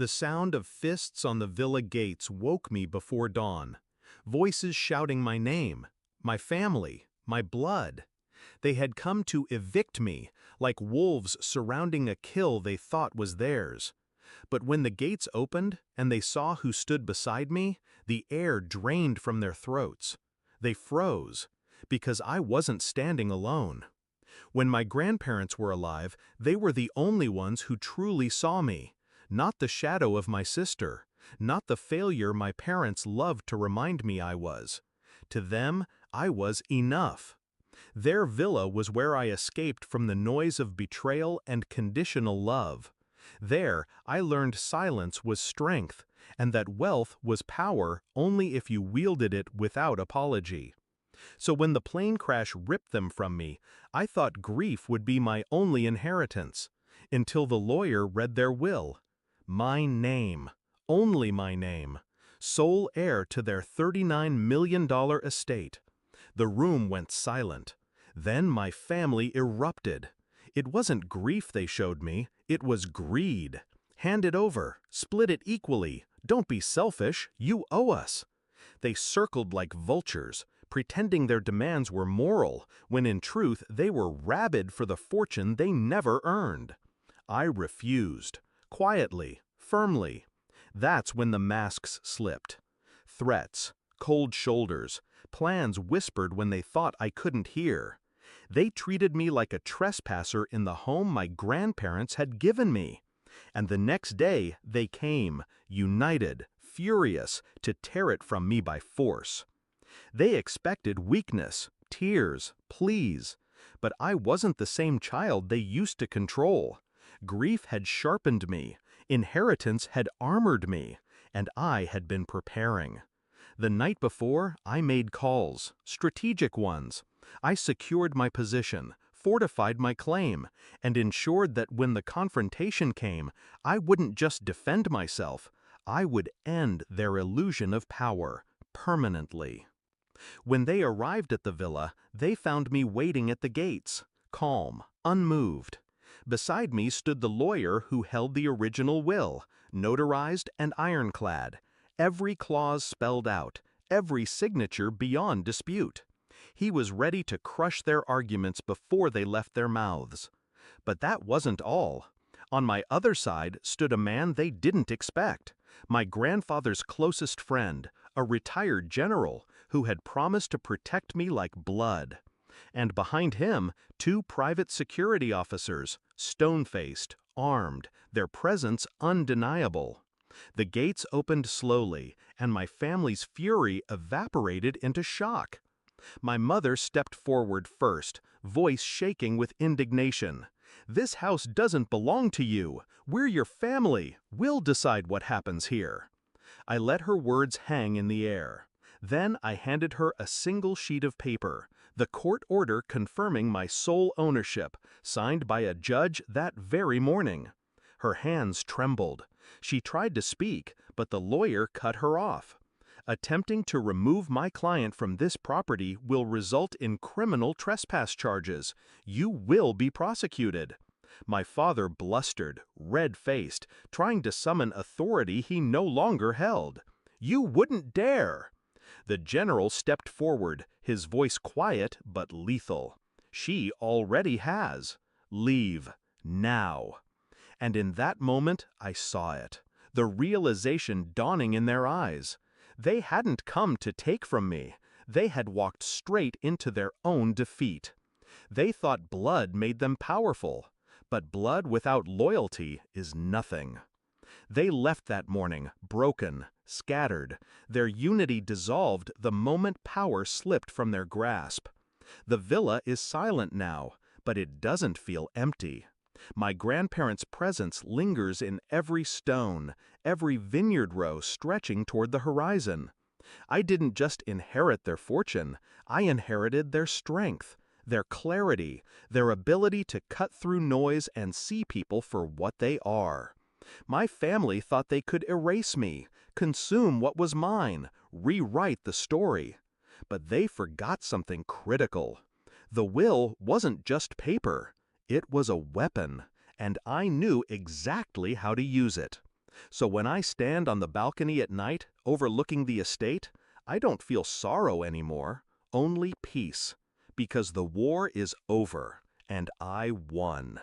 The sound of fists on the villa gates woke me before dawn. Voices shouting my name, my family, my blood. They had come to evict me, like wolves surrounding a kill they thought was theirs. But when the gates opened and they saw who stood beside me, the air drained from their throats. They froze, because I wasn't standing alone. When my grandparents were alive, they were the only ones who truly saw me, not the shadow of my sister, not the failure my parents loved to remind me I was. To them, I was enough. Their villa was where I escaped from the noise of betrayal and conditional love. There, I learned silence was strength, and that wealth was power only if you wielded it without apology. So when the plane crash ripped them from me, I thought grief would be my only inheritance, until the lawyer read their will. My name, only my name, sole heir to their $39 million estate. The room went silent. Then my family erupted. It wasn't grief they showed me, it was greed. Hand it over, split it equally, don't be selfish, you owe us. They circled like vultures, pretending their demands were moral, when in truth they were rabid for the fortune they never earned. I refused, quietly, firmly. That's when the masks slipped. Threats, cold shoulders, plans whispered when they thought I couldn't hear. They treated me like a trespasser in the home my grandparents had given me. And the next day they came, united, furious, to tear it from me by force. They expected weakness, tears, pleas. But I wasn't the same child they used to control. Grief had sharpened me, inheritance had armored me, and I had been preparing. The night before, I made calls, strategic ones. I secured my position, fortified my claim, and ensured that when the confrontation came, I wouldn't just defend myself, I would end their illusion of power, permanently. When they arrived at the villa, they found me waiting at the gates, calm, unmoved. Beside me stood the lawyer who held the original will, notarized and ironclad, every clause spelled out, every signature beyond dispute. He was ready to crush their arguments before they left their mouths. But that wasn't all. On my other side stood a man they didn't expect, my grandfather's closest friend, a retired general who had promised to protect me like blood. And behind him, two private security officers, stone-faced, armed, their presence undeniable. The gates opened slowly, and my family's fury evaporated into shock. My mother stepped forward first, voice shaking with indignation. "This house doesn't belong to you. We're your family. We'll decide what happens here." I let her words hang in the air. Then I handed her a single sheet of paper, the court order confirming my sole ownership, signed by a judge that very morning. Her hands trembled. She tried to speak, but the lawyer cut her off. "Attempting to remove my client from this property will result in criminal trespass charges. You will be prosecuted." My father blustered, red-faced, trying to summon authority he no longer held. "You wouldn't dare!" The general stepped forward, his voice quiet but lethal. "She already has. Leave. Now." And in that moment, I saw it, the realization dawning in their eyes. They hadn't come to take from me. They had walked straight into their own defeat. They thought blood made them powerful, but blood without loyalty is nothing. They left that morning, broken, scattered, their unity dissolved the moment power slipped from their grasp. The villa is silent now, but it doesn't feel empty. My grandparents' presence lingers in every stone, every vineyard row stretching toward the horizon. I didn't just inherit their fortune, I inherited their strength, their clarity, their ability to cut through noise and see people for what they are. My family thought they could erase me, consume what was mine, rewrite the story. But they forgot something critical. The will wasn't just paper. It was a weapon, and I knew exactly how to use it. So when I stand on the balcony at night, overlooking the estate, I don't feel sorrow anymore, only peace, because the war is over, and I won.